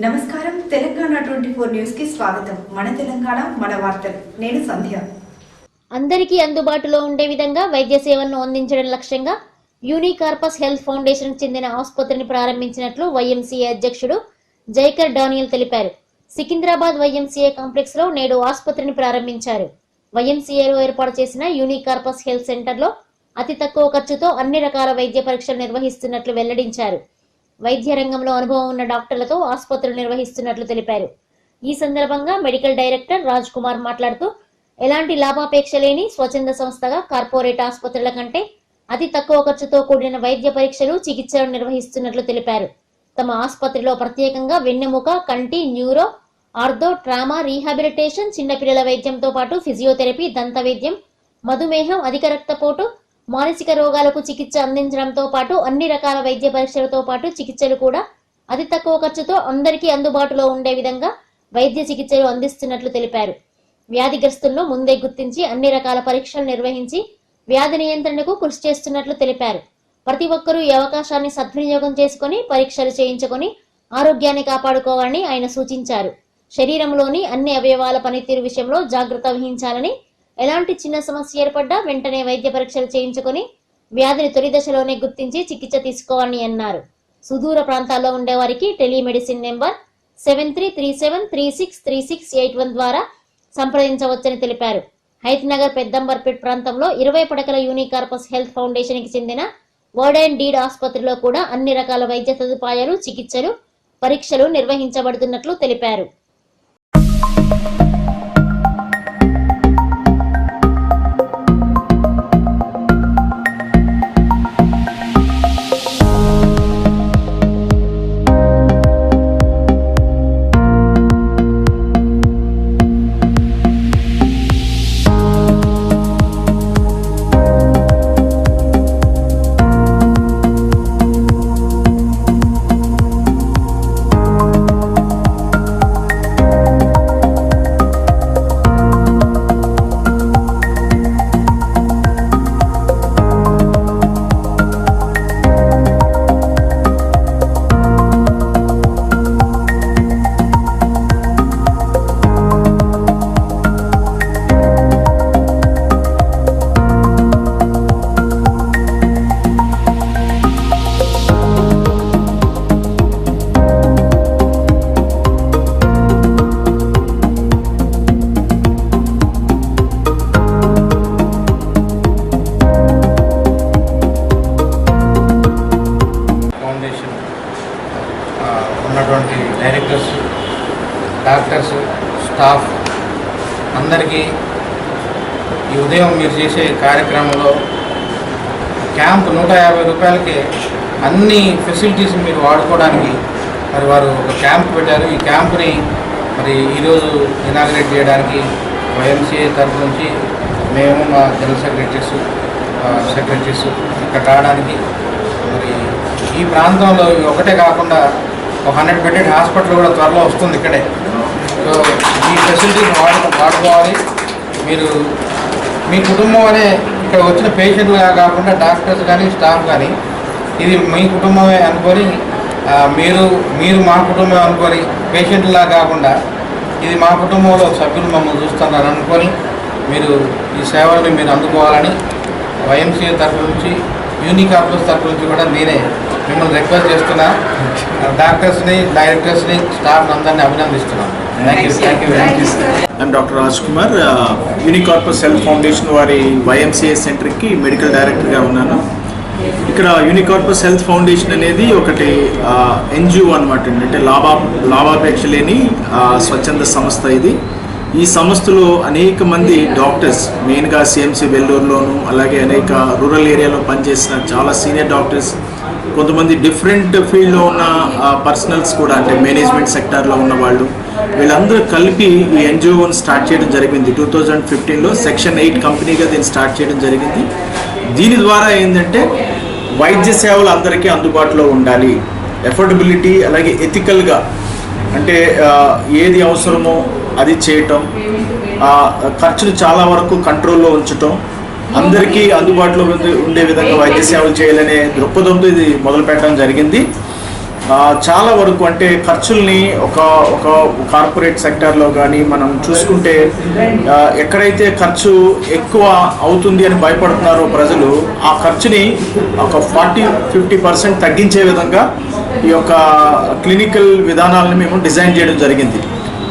నమస్కారం తెలంగాణ 24 న్యూస్ కి స్వాగతం. మన తెలంగాణ మన వార్తలు. నేను సంధ్య. అందరికీ అందుబాటులో ఉండే విధంగా వైద్య సేవలను అందించడం లక్ష్యంగా యూనికార్పస్ హెల్త్ ఫౌండేషన్ కి చెందిన ఆసుపత్రిని ప్రారంభించినట్లు వైఎంసీఏ అధ్యక్షుడు జైకర్ డానియల్ తెలిపారు. సికింద్రాబాద్ వైఎంసీఏ కాంప్లెక్స్ లో నేడు ఆసుపత్రిని ప్రారంభించారు. వైఎంసీఏలో ఏర్పాటు చేసిన యూనికార్పస్ హెల్త్ సెంటర్ లో అతి తక్కువ ఖర్చుతో అన్ని రకాల వైద్య పరీక్షలు నిర్వహిస్తున్నట్లు వెల్లడించారు. వైద్య రంగంలో అనుభవం ఉన్న డాక్టర్లతో ఆసుపత్రులు నిర్వహిస్తున్నట్లు తెలిపారు. ఈ సందర్భంగా మెడికల్ డైరెక్టర్ రాజ్ కుమార్ మాట్లాడుతూ ఎలాంటి లాభాపేక్ష లేని స్వచ్ఛంద సంస్థగా కార్పొరేట్ ఆసుపత్రుల కంటే అతి తక్కువ ఖర్చుతో కూడిన వైద్య పరీక్షలు చికిత్సలు నిర్వహిస్తున్నట్లు తెలిపారు. తమ ఆసుపత్రిలో ప్రత్యేకంగా వెన్నెముక, కంటి, న్యూరో, ఆర్థో, ట్రామా, రీహాబిలిటేషన్, చిన్నపిల్లల వైద్యంతో పాటు ఫిజియోథెరపీ, దంత వైద్యం, మధుమేహం, అధిక రక్తపోటు, మానసిక రోగాలకు చికిత్స అందించడంతో పాటు అన్ని రకాల వైద్య పరీక్షలతో పాటు చికిత్సలు కూడా అతి తక్కువ ఖర్చుతో అందరికీ అందుబాటులో ఉండే విధంగా వైద్య చికిత్సలు అందిస్తున్నట్లు తెలిపారు. వ్యాధిగ్రస్తులను ముందే గుర్తించి అన్ని రకాల పరీక్షలు నిర్వహించి వ్యాధి నియంత్రణకు కృషి చేస్తున్నట్లు తెలిపారు. ప్రతి ఒక్కరూ ఈ అవకాశాన్ని సద్వినియోగం చేసుకుని పరీక్షలు చేయించుకొని ఆరోగ్యాన్ని కాపాడుకోవాలని ఆయన సూచించారు. శరీరంలోని అన్ని అవయవాల పనితీరు విషయంలో జాగ్రత్త వహించాలని, ఎలాంటి చిన్న సమస్య ఏర్పడ్డా వెంటనే వైద్య పరీక్షలు చేయించుకొని వ్యాధిని తొలి దశలోనే గుర్తించి చికిత్స తీసుకోవాలని అన్నారు. సుదూర ప్రాంతాల్లో ఉండేవారికి టెలిమెడిసిన్ నెంబర్ 7337363681 ద్వారా సంప్రదించవచ్చని తెలిపారు. హైత్ నగర్ పెద్దంబర్పేట్ ప్రాంతంలో 20 పడకల యూనికార్పస్ హెల్త్ ఫౌండేషన్ కి చెందిన వర్డ్ అండ్ డీడ్ ఆసుపత్రిలో కూడా అన్ని రకాల వైద్య సదుపాయాలు, చికిత్సలు, పరీక్షలు నిర్వహించబడుతున్నట్లు తెలిపారు. ఉన్నటువంటి డైరెక్టర్స్, డాక్టర్స్, స్టాఫ్ అందరికీ ఈ ఉదయం మీరు చేసే కార్యక్రమంలో క్యాంప్ 150 రూపాయలకి అన్ని ఫెసిలిటీస్ మీరు వాడుకోవడానికి మరి వారు ఒక క్యాంప్ పెట్టారు. ఈ క్యాంప్ని మరి ఈరోజు ఇనాగ్రేట్ చేయడానికి వైఎంసీఏ తరఫు నుంచి మేము మా జనరల్ సెక్రటరీస్ ఇక్కడ రావడానికి మరి ఈ ప్రాంతంలో ఒకటే కాకుండా ఒక 100 బెడెడ్ హాస్పిటల్ కూడా త్వరలో వస్తుంది ఇక్కడే. సో ఈ ఫెసిలిటీస్ వాడుకోవాలి. మీరు మీ కుటుంబం అనే ఇక్కడ వచ్చిన పేషెంట్లుగా కాకుండా డాక్టర్స్ కానీ స్టాఫ్ కానీ ఇది మీ కుటుంబమే అనుకొని మీరు మా కుటుంబం అనుకొని పేషెంట్లా కాకుండా ఇది మా కుటుంబంలో సభ్యులు మమ్మల్ని చూస్తున్నారు అనుకొని మీరు ఈ సేవలను మీరు అందుకోవాలని వైఎంసీఏ తరఫు నుంచి, యూనికార్పస్ తరఫు నుంచి కూడా నేనే మిమ్మల్ని రిక్వెస్ట్ చేస్తున్నా. డాక్టర్స్ని, డైరెక్టర్స్ని, స్టాఫ్ అందరినీ అభినందిస్తున్నాను. Thank you very much. I'm doctor Raj Kumar, Unicorpus health foundation వారి వైఎంసీఏ సెంటర్కి మెడికల్ డైరెక్టర్గా ఉన్నాను. ఇక్కడ యూనికార్పస్ హెల్త్ ఫౌండేషన్ అనేది ఒకటి ఎన్జిఓ అనమాట. అంటే లాభాపేక్ష లేని స్వచ్ఛంద సంస్థ ఇది. ఈ సంస్థలో అనేక మంది డాక్టర్స్, మెయిన్గా సిఎంసి వెల్లూరులోను, అలాగే అనేక రూరల్ ఏరియాలో పనిచేసిన చాలా సీనియర్ డాక్టర్స్, కొంతమంది డిఫరెంట్ ఫీల్డ్లో ఉన్న పర్సనల్స్ కూడా, అంటే మేనేజ్మెంట్ సెక్టార్లో ఉన్న వాళ్ళు, వీళ్ళందరూ కలిపి ఈ ఎన్జిఓని స్టార్ట్ చేయడం జరిగింది. 2015లో సెక్షన్ 8 కంపెనీగా దీన్ని స్టార్ట్ చేయడం జరిగింది. దీని ద్వారా ఏంటంటే వైద్య సేవలు అందరికీ అందుబాటులో ఉండాలి, ఎఫోర్డబిలిటీ, అలాగే ఎథికల్గా, అంటే ఏది అవసరమో అది చేయటం, ఖర్చును చాలా వరకు కంట్రోల్లో ఉంచటం, అందరికీ అందుబాటులో ఉండే విధంగా వైద్య సేవలు చేయాలనే దృక్పథంతో ఇది మొదలు పెట్టడం జరిగింది. చాలా వరకు అంటే ఖర్చుల్ని ఒక కార్పొరేట్ సెక్టార్లో కానీ మనం చూసుకుంటే ఎక్కడైతే ఖర్చు ఎక్కువ అవుతుంది అని భయపడుతున్నారో ప్రజలు, ఆ ఖర్చుని ఒక 40-50% తగ్గించే విధంగా ఈ యొక్క క్లినికల్ విధానాలను మేము డిజైన్ చేయడం జరిగింది.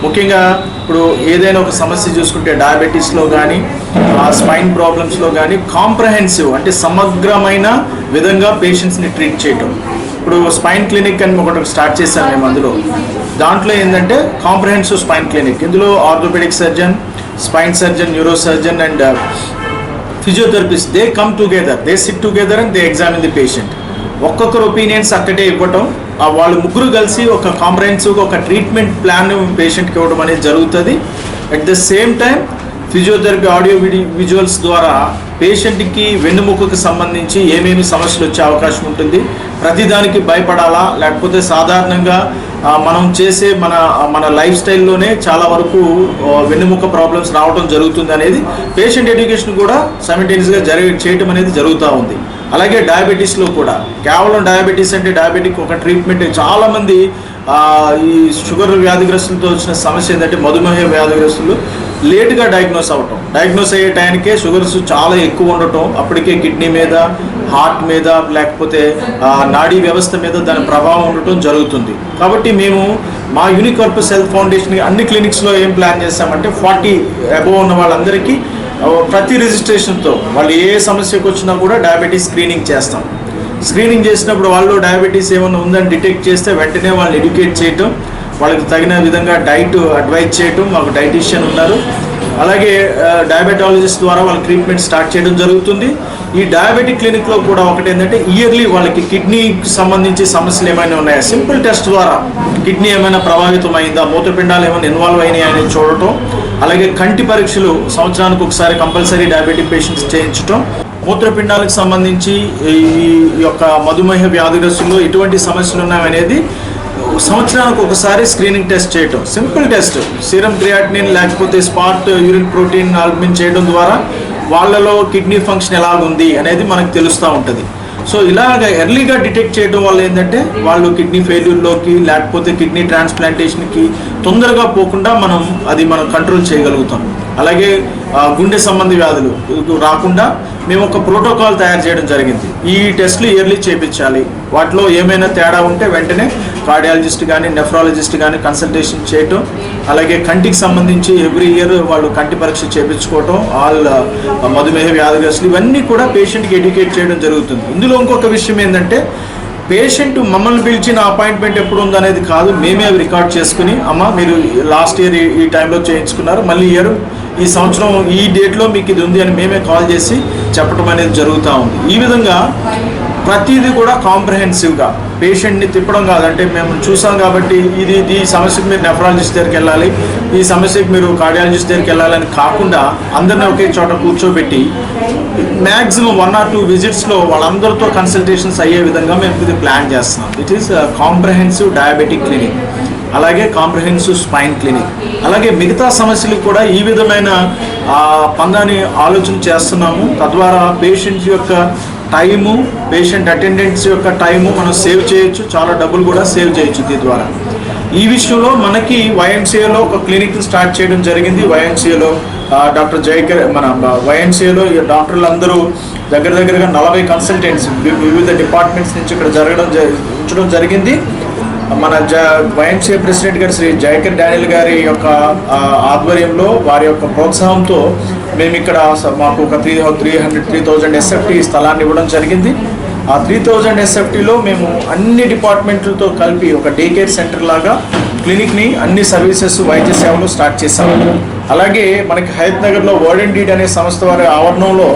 ముఖ్యంగా ఇప్పుడు ఏదైనా ఒక సమస్య చూసుకుంటే డయాబెటీస్లో కానీ స్పైన్ ప్రాబ్లమ్స్లో కానీ కాంప్రహెన్సివ్ అంటే సమగ్రమైన విధంగా పేషెంట్స్ని ట్రీట్ చేయటం. ఇప్పుడు స్పైన్ క్లినిక్ అని ఒకటి స్టార్ట్ చేశాం మేము. దాంట్లో ఏంటంటే కాంప్రహెన్సివ్ స్పైన్ క్లినిక్. ఇందులో orthopaedic surgeon, spine surgeon, neuro surgeon and physiotherapist they come together, they sit together and they examine the patient. ఒక్కొక్కరు ఒపీనియన్స్ అక్కడే ఇవ్వటం, వాళ్ళు ముగ్గురు కలిసి ఒక కాంప్రహెన్సివ్గా ఒక ట్రీట్మెంట్ ప్లాన్ పేషెంట్కి ఇవ్వడం అనేది జరుగుతుంది. At the same time physiotherapy audio visuals ద్వారా పేషెంట్కి వెన్నుముకకు సంబంధించి ఏమేమి సమస్యలు వచ్చే అవకాశం ఉంటుంది, ప్రతిదానికి భయపడాలా లేకపోతే సాధారణంగా మనం చేసే మన లైఫ్ స్టైల్లోనే చాలా వరకు వెన్నుముక ప్రాబ్లమ్స్ రావడం జరుగుతుంది అనేది పేషెంట్ ఎడ్యుకేషన్ కూడా సైమల్టేనియస్గా చేయటం అనేది జరుగుతూ ఉంది. అలాగే డయాబెటీస్లో కూడా కేవలం డయాబెటీస్ అంటే డయాబెటిక్ ఒక ట్రీట్మెంట్. చాలామంది ఈ షుగర్ వ్యాధిగ్రస్తులతో వచ్చిన సమస్య ఏంటంటే మధుమేహ వ్యాధిగ్రస్తులు లేట్గా డయాగ్నోస్ అయ్యే టైంకే షుగర్స్ చాలా ఎక్కువ ఉండటం, అప్పటికే కిడ్నీ మీద, హార్ట్ మీద లేకపోతే నాడీ వ్యవస్థ మీద దాని ప్రభావం ఉండటం జరుగుతుంది. కాబట్టి మేము మా యూనిక్ కార్పస్ హెల్త్ ఫౌండేషన్ అన్ని క్లినిక్స్లో ఏం ప్లాన్ చేస్తామంటే 40 అబోవ్ ఉన్న వాళ్ళందరికీ ప్రతి రిజిస్ట్రేషన్తో వాళ్ళు ఏ సమస్యకు వచ్చినా కూడా డయాబెటీస్ స్క్రీనింగ్ చేస్తాం. స్క్రీనింగ్ చేసినప్పుడు వాళ్ళు డయాబెటీస్ ఏమైనా ఉందని డిటెక్ట్ చేస్తే వెంటనే వాళ్ళని ఎడ్యుకేట్ చేయటం, వాళ్ళకి తగిన విధంగా డైట్ అడ్వైజ్ చేయటం. మాకు డైటీషియన్ ఉన్నారు. అలాగే డయాబెటాలజిస్ట్ ద్వారా వాళ్ళ ట్రీట్మెంట్ స్టార్ట్ చేయడం జరుగుతుంది. ఈ డయాబెటిక్ క్లినిక్లో కూడా ఒకటి ఏంటంటే ఇయర్లీ వాళ్ళకి కిడ్నీకి సంబంధించి సమస్యలు ఏమైనా ఉన్నాయా, సింపుల్ టెస్ట్ ద్వారా కిడ్నీ ఏమైనా ప్రభావితం అయిందా, మూత్రపిండాలు ఏమైనా ఇన్వాల్వ్ అయినాయా అనేది చూడటం. అలాగే కంటి పరీక్షలు సంవత్సరానికి ఒకసారి కంపల్సరీ డయాబెటిక్ పేషెంట్స్ చేయించడం. మూత్రపిండాలకు సంబంధించి ఈ యొక్క మధుమేహ వ్యాధిగ్రస్తుల్లో ఎటువంటి సమస్యలు ఉన్నాయనేది సంవత్సరానికి ఒకసారి స్క్రీనింగ్ టెస్ట్ చేయటం. సింపుల్ టెస్ట్, సీరం క్రియాటినిన్ లేకపోతే స్పాట్ యూరిన్ ప్రోటీన్ ఆల్బమిన్ చేయడం ద్వారా వాళ్ళలో కిడ్నీ ఫంక్షన్ ఎలాగుంది అనేది మనకు తెలుస్తూ ఉంటుంది. సో ఇలాగ ఎర్లీగా డిటెక్ట్ చేయడం వల్ల ఏంటంటే వాళ్ళు కిడ్నీ ఫెయిల్యూర్లోకి లేకపోతే కిడ్నీ ట్రాన్స్ప్లాంటేషన్కి తొందరగా పోకుండా మనం కంట్రోల్ చేయగలుగుతాం. అలాగే గుండె సంబంధి వ్యాధులు రాకుండా మేము ఒక ప్రోటోకాల్ తయారు చేయడం జరిగింది. ఈ టెస్టులు ఇయర్లీ చేయించాలి. వాటిలో ఏమైనా తేడా ఉంటే వెంటనే కార్డియాలజిస్ట్ కానీ నెఫ్రాలజిస్ట్ కానీ కన్సల్టేషన్ చేయటం. అలాగే కంటికి సంబంధించి ఎవ్రీ ఇయర్ వాళ్ళు కంటి పరీక్ష చేయించుకోవటం. ఆల్ మధుమేహ వ్యాధిగ్రస్తులు ఇవన్నీ కూడా పేషెంట్కి ఎడ్యుకేట్ చేయడం జరుగుతుంది. ఇందులో ఇంకొక విషయం ఏంటంటే పేషెంట్ మమ్మల్ని పిలిచిన అపాయింట్మెంట్ ఎప్పుడు ఉందనేది కాదు, మేమే అవి రికార్డ్ చేసుకుని అమ్మ మీరు లాస్ట్ ఇయర్ ఈ టైంలో చేయించుకున్నారు, మళ్ళీ ఈ సంవత్సరం ఈ డేట్లో మీకు ఇది ఉంది అని మేమే కాల్ చేసి చెప్పడం అనేది జరుగుతూ ఉంది. ఈ విధంగా ప్రతిదీ కూడా కాంప్రహెన్సివ్గా పేషెంట్ని తిప్పడం కాదంటే మేము చూసాం కాబట్టి ఈ సమస్యకు మీరు నెఫ్రాలజిస్ట్ దగ్గరికి వెళ్ళాలి, ఈ సమస్యకు మీరు కార్డియాలజిస్ట్ దగ్గరికి వెళ్ళాలని కాకుండా అందరినీ ఒకే చోట కూర్చోబెట్టి మ్యాక్సిమం 1 or 2 విజిట్స్లో వాళ్ళందరితో కన్సల్టేషన్స్ అయ్యే విధంగా మేము ఇది ప్లాన్ చేస్తున్నాం. It is comprehensive diabetic clinic, అలాగే కాంప్రహెన్సివ్ స్పైన్ క్లినిక్. అలాగే మిగతా సమస్యలకు కూడా ఈ విధమైన పందాన్ని ఆలోచన చేస్తున్నాము. తద్వారా పేషెంట్స్ యొక్క టైము, పేషెంట్ అటెండెంట్స్ యొక్క టైము మనం సేవ్ చేయొచ్చు, చాలా డబ్బులు కూడా సేవ్ చేయొచ్చు దీని ద్వారా. ఈ విషయంలో మనకి వైఎంసీఏలో ఒక క్లినిక్ స్టార్ట్ చేయడం జరిగింది. వైఎంసీఏలో డాక్టర్ జైకర్ మన వైఎంసీఏలో డాక్టర్లు అందరూ దగ్గరగా 40 కన్సల్టెంట్స్ వివిధ డిపార్ట్మెంట్స్ నుంచి ఇక్కడ ఉంచడం జరిగింది. మన వైఎంసీఏ ప్రెసిడెంట్ గారు శ్రీ జైకర్ డానియల్ గారి యొక్క ఆధ్వర్యంలో వారి యొక్క ప్రోత్సాహంతో మేము ఇక్కడ మాకు ఒక 3,000 SFT స్థలాన్ని ఇవ్వడం జరిగింది. ఆ 3,000 SFTలో మేము అన్ని డిపార్ట్మెంట్లతో కలిపి ఒక డే కేర్ సెంటర్ లాగా క్లినిక్ని అన్ని సర్వీసెస్ వైద్య సేవలు స్టార్ట్ చేశాము. అలాగే మనకి హయత్ నగర్లో వర్డ్ అండ్ డీడ్ అనే సంస్థ వారి ఆవరణంలో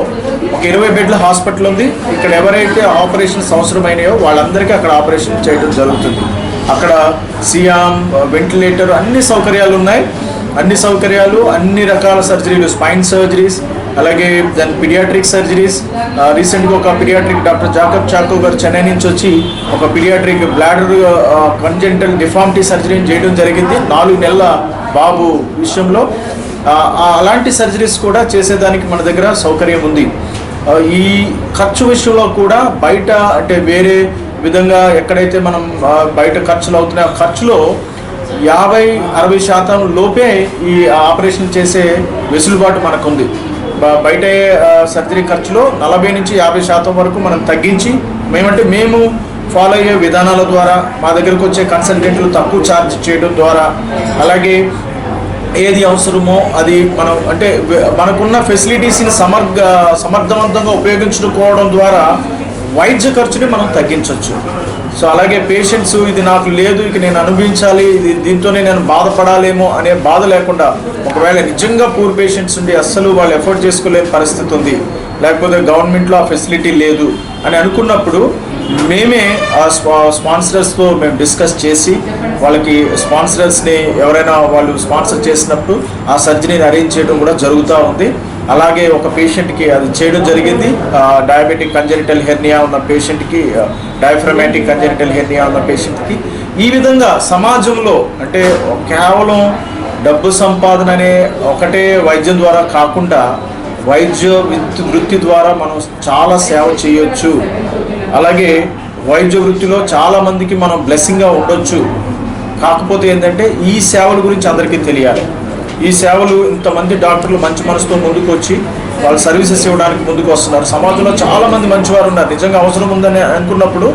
ఒక 20 బెడ్ల హాస్పిటల్ ఉంది. ఇక్కడ ఎవరైతే ఆపరేషన్స్ అవసరమైనాయో వాళ్ళందరికీ అక్కడ ఆపరేషన్ చేయడం జరుగుతుంది. అక్కడ సియామ్, వెంటిలేటర్ అన్ని సౌకర్యాలు ఉన్నాయి. అన్ని రకాల సర్జరీలు, స్పైన్ సర్జరీస్, అలాగే దాని పిడియాట్రిక్ సర్జరీస్. రీసెంట్గా ఒక పిడియాట్రిక్ డాక్టర్ జాకబ్ చాకో గారు చెన్నై నుంచి వచ్చి ఒక పిడియాట్రిక్ బ్లాడర్ కంజెంటల్ డిఫార్మిటీ సర్జరీని చేయడం జరిగింది 4 నెలల బాబు విషయంలో. అలాంటి సర్జరీస్ కూడా చేసేదానికి మన దగ్గర సౌకర్యం ఉంది. ఈ ఖర్చు విషయంలో కూడా బయట అంటే వేరే విధంగా ఎక్కడైతే మనం బయట ఖర్చులు అవుతున్నాయి ఆ ఖర్చులో 50-60% లోపే ఈ ఆపరేషన్ చేసే వెసులుబాటు మనకుంది. బయట సర్జరీ ఖర్చులో 40-50% వరకు మనం తగ్గించి మేము ఫాలో అయ్యే విధానాల ద్వారా మా దగ్గరకు వచ్చే కన్సల్టెంట్లు తక్కువ ఛార్జ్ చేయడం ద్వారా, అలాగే ఏది అవసరమో అది మనం అంటే మనకున్న ఫెసిలిటీస్ని సమర్థవంతంగా ఉపయోగించుకోవడం ద్వారా వైద్య ఖర్చుని మనం తగ్గించవచ్చు. సో అలాగే పేషెంట్స్ ఇది నాకు లేదు, ఇక నేను అనుభవించాలి, దీంతోనే నేను బాధపడాలేమో అనే బాధ లేకుండా, ఒకవేళ నిజంగా పూర్ పేషెంట్స్ ఉండి అస్సలు వాళ్ళు ఎఫోర్డ్ చేసుకోలేని పరిస్థితి ఉంది, లేకపోతే గవర్నమెంట్లో ఆ ఫెసిలిటీ లేదు అని అనుకున్నప్పుడు మేమే ఆ స్పాన్సరర్స్తో మేము డిస్కస్ చేసి వాళ్ళకి స్పాన్సరర్స్ని ఎవరైనా వాళ్ళు స్పాన్సర్ చేసినప్పుడు ఆ సర్జరీని అరేంజ్ చేయడం కూడా జరుగుతూ ఉంది. అలాగే ఒక పేషెంట్కి అది చేయడం జరిగింది. డయాబెటిక్ కంజెనిటల్ హెర్నియా ఉన్న పేషెంట్కి, డయాఫ్రమాటిక్ కంజెనిటల్ హెర్నియా ఉన్న పేషెంట్కి ఈ విధంగా సమాజంలో అంటే కేవలం డబ్బు సంపాదన అనే ఒకటే వైద్యం ద్వారా కాకుండా వైద్య వృత్తి ద్వారా మనం చాలా సేవ చేయొచ్చు. అలాగే వైద్య వృత్తిలో చాలామందికి మనం బ్లెస్సింగ్గా ఉండొచ్చు. కాకపోతే ఏంటంటే ఈ సేవల గురించి అందరికీ తెలియాలి. ఈ సేవలు ఇంతమంది డాక్టర్లు మంచి మనసుతో ముందుకు వచ్చి వాళ్ళు సర్వీసెస్ ఇవ్వడానికి ముందుకు వస్తున్నారు. సమాజంలో చాలామంది మంచివారు ఉన్నారు. నిజంగా అవసరం ఉందని అనుకున్నప్పుడు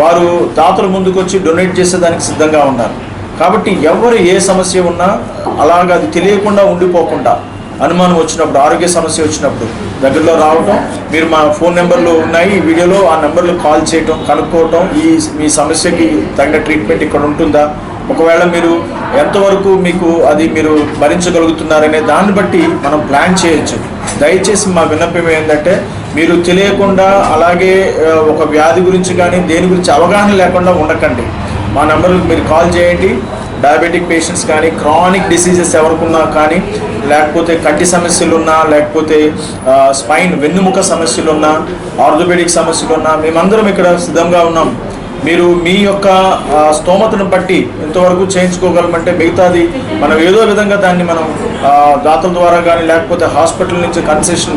వారు దాతలు ముందుకు వచ్చి డొనేట్ చేసేదానికి సిద్ధంగా ఉన్నారు. కాబట్టి ఎవరు ఏ సమస్య ఉన్నా అలాగ అది తెలియకుండా ఉండిపోకుండా, అనుమానం వచ్చినప్పుడు, ఆరోగ్య సమస్య వచ్చినప్పుడు దగ్గరలో రావటం, మీరు మా ఫోన్ నెంబర్లు ఉన్నాయి ఈ వీడియోలో, ఆ నెంబర్లు కాల్ చేయటం, కనుక్కోవటం, మీ సమస్యకి తగిన ట్రీట్మెంట్ ఇక్కడ ఉంటుందా, ఒకవేళ మీరు ఎంతవరకు మీకు అది మీరు భరించగలుగుతున్నారనే దాన్ని బట్టి మనం ప్లాన్ చేయొచ్చు. దయచేసి మా విన్నపం ఏంటంటే మీరు తెలియకుండా అలాగే ఒక వ్యాధి గురించి కానీ దేని గురించి అవగాహన లేకుండా ఉండకండి. మా నెంబర్కి మీరు కాల్ చేయండి. డయాబెటిక్ పేషెంట్స్ కానీ, క్రానిక్ డిసీజెస్ ఎవరికున్నా కానీ, లేకపోతే కంటి సమస్యలున్నా, లేకపోతే స్పైన్ వెన్నుముక సమస్యలున్నా, ఆర్థోపెడిక్ సమస్యలున్నా మేమందరం ఇక్కడ సిద్ధంగా ఉన్నాం. మీరు మీ యొక్క స్తోమతను బట్టి ఎంతవరకు చేయించుకోగలమంటే మిగతాది మనం ఏదో విధంగా దాన్ని మనం దాతల ద్వారా కానీ, లేకపోతే హాస్పిటల్ నుంచి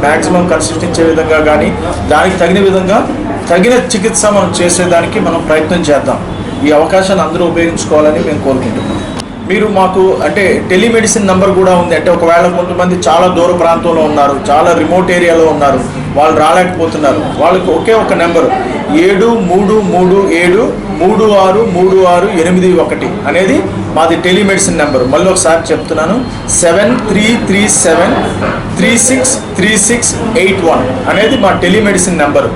మ్యాక్సిమం కన్సెషన్ ఇచ్చే విధంగా కానీ, దానికి తగిన విధంగా తగిన చికిత్స మనం చేసేదానికి మనం ప్రయత్నం చేద్దాం. ఈ అవకాశాన్ని అందరూ ఉపయోగించుకోవాలని మేము కోరుకుంటున్నాం. మీరు మాకు అంటే టెలిమెడిసిన్ నెంబర్ కూడా ఉంది. అంటే ఒకవేళ కొంతమంది చాలా దూర ప్రాంతంలో ఉన్నారు, చాలా రిమోట్ ఏరియాలో ఉన్నారు, వాళ్ళు రాలేకపోతున్నారు, వాళ్ళకి ఒకే ఒక నెంబరు 7337363681 అనేది మాది టెలిమెడిసిన్ నెంబరు. మళ్ళీ ఒకసారి చెప్తున్నాను, 7337363681 అనేది మా టెలిమెడిసిన్ నెంబరు.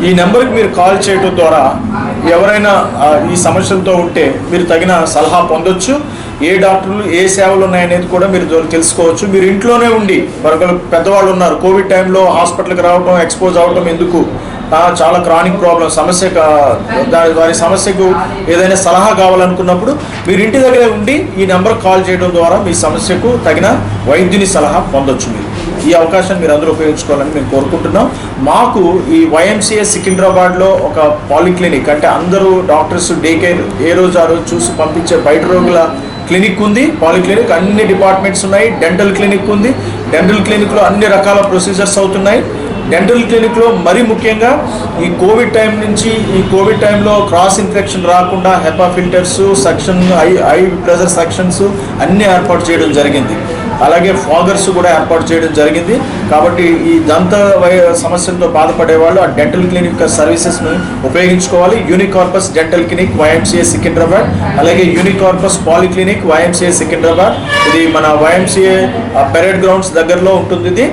ఈ నెంబర్కి మీరు కాల్ చేయడం ద్వారా ఎవరైనా ఈ సమస్యలతో ఉంటే మీరు తగిన సలహా పొందొచ్చు. ఏ డాక్టర్లు ఏ సేవలు ఉన్నాయనేది కూడా మీరు తెలుసుకోవచ్చు. మీరు ఇంట్లోనే ఉండి, మరొకరు పెద్దవాళ్ళు ఉన్నారు, కోవిడ్ టైంలో హాస్పిటల్కి రావడం, ఎక్స్పోజ్ అవ్వడం ఎందుకు, చాలా క్రానిక్ ప్రాబ్లం సమస్య, వారి సమస్యకు ఏదైనా సలహా కావాలనుకున్నప్పుడు మీరు ఇంటి దగ్గరే ఉండి ఈ నెంబర్ కాల్ చేయడం ద్వారా మీ సమస్యకు తగిన వైద్యుని సలహా పొందొచ్చు. మీరు ఈ అవకాశాన్ని మీరు అందరూ ఉపయోగించుకోవాలని మేము కోరుకుంటున్నాం. మాకు ఈ YMCA సికింద్రాబాద్లో ఒక పాలిక్లినిక్, అంటే అందరూ డాక్టర్స్ డే కేర్ ఏ రోజు ఆ రోజు చూసి పంపించే బయట రోగుల క్లినిక్ ఉంది. పాలిక్లినిక్ అన్ని డిపార్ట్మెంట్స్ ఉన్నాయి. డెంటల్ క్లినిక్ ఉంది. డెంటల్ క్లినిక్లో అన్ని రకాల ప్రొసీజర్స్ అవుతున్నాయి. డెంటల్ క్లినిక్లో మరీ ముఖ్యంగా ఈ కోవిడ్ టైంలో క్రాస్ ఇన్ఫెక్షన్ రాకుండా HEPA filters, suction, eye pressure sections అన్నీ ఏర్పాటు చేయడం జరిగింది. అలాగే ఫాగర్స్ కూడా ఏర్పాటు చేయడం జరిగింది. కాబట్టి ఈ దంత సమస్యలతో బాధపడే వాళ్ళు ఆ డెంటల్ క్లినిక్ సర్వీసెస్ను ఉపయోగించుకోవాలి. యూనికార్పస్ డెంటల్ క్లినిక్ YMCA సికింద్రాబాద్, అలాగే యూనికార్పస్ పాలిక్లినిక్ YMCA సికింద్రాబాద్. ఇది మన YMCA పెరేడ్ గ్రౌండ్స్ దగ్గరలో ఉంటుంది. ఇది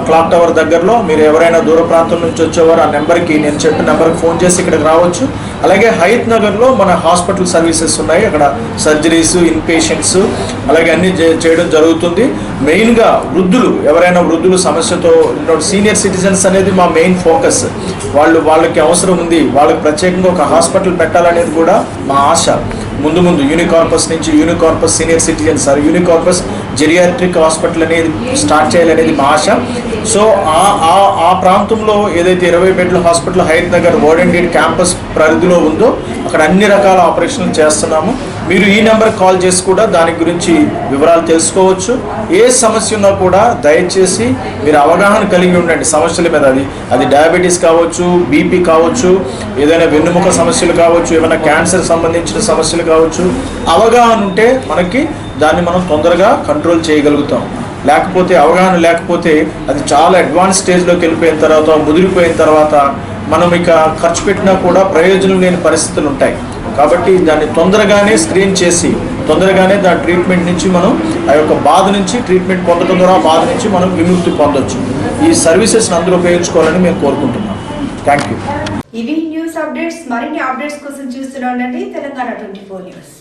క్లాక్ టవర్ దగ్గరలో. మీరు ఎవరైనా దూర ప్రాంతం నుంచి వచ్చేవారు ఆ నెంబర్కి, నేను చెప్పిన నెంబర్కి ఫోన్ చేసి ఇక్కడికి రావచ్చు. అలాగే హయత్ నగర్లో మన హాస్పిటల్ సర్వీసెస్ ఉన్నాయి. అక్కడ సర్జరీస్, ఇన్ పేషెంట్స్ అలాగే అన్నీ చేయడం జరుగుతుంది. మెయిన్గా ఎవరైనా వృద్ధులు సమస్యతో సీనియర్ సిటిజన్స్ అనేది మా మెయిన్ ఫోకస్. వాళ్ళకి అవసరం ఉంది, వాళ్ళకి ప్రత్యేకంగా ఒక హాస్పిటల్ పెట్టాలనేది కూడా మా ఆశ. ముందు యూనికార్పస్ నుంచి యూనికార్పస్ సీనియర్ సిటిజన్స్, యూనికార్పస్ జెరియాట్రిక్ హాస్పిటల్ అనేది స్టార్ట్ చేయాలనేది మా ఆశ. సో ఆ ప్రాంతంలో ఏదైతే 20 బెడ్ల హాస్పిటల్ హయత్ నగర్ ఓడెండెడ్ క్యాంపస్ పరిధిలో ఉందో అక్కడ అన్ని రకాల ఆపరేషన్లు చేస్తున్నాము. మీరు ఈ నెంబర్ కాల్ చేసి కూడా దాని గురించి వివరాలు తెలుసుకోవచ్చు. ఏ సమస్య ఉన్నా కూడా దయచేసి మీరు అవగాహన కలిగి ఉండండి సమస్యల మీద. అది డయాబెటీస్ కావచ్చు, బీపీ కావచ్చు, ఏదైనా వెన్నుముక సమస్యలు కావచ్చు, ఏమైనా క్యాన్సర్ సంబంధించిన సమస్యలు కావచ్చు. అవగాహన ఉంటే మనకి దాన్ని మనం తొందరగా కంట్రోల్ చేయగలుగుతాం. లేకపోతే అవగాహన లేకపోతే అది చాలా అడ్వాన్స్ స్టేజ్లోకి వెళ్ళిపోయిన తర్వాత, ముదిరిపోయిన తర్వాత మనం ఇక ఖర్చు పెట్టినా కూడా ప్రయోజనం లేని పరిస్థితులు ఉంటాయి. కాబట్టి దాన్ని తొందరగానే స్క్రీన్ చేసి తొందరగానే దాని ట్రీట్మెంట్ నుంచి మనం ఆ యొక్క బాధ నుంచి ట్రీట్మెంట్ పొందడం ద్వారా బాధ నుంచి మనం విముక్తి పొందొచ్చు. ఈ సర్వీసెస్ని అందరూ ఉపయోగించుకోవాలని మేము కోరుకుంటున్నాం. Thank you. ఇవి న్యూస్ అప్డేట్స్. మరిన్ని అప్డేట్స్ కోసం చూస్తూనే ఉండండి తెలంగాణ 24 న్యూస్.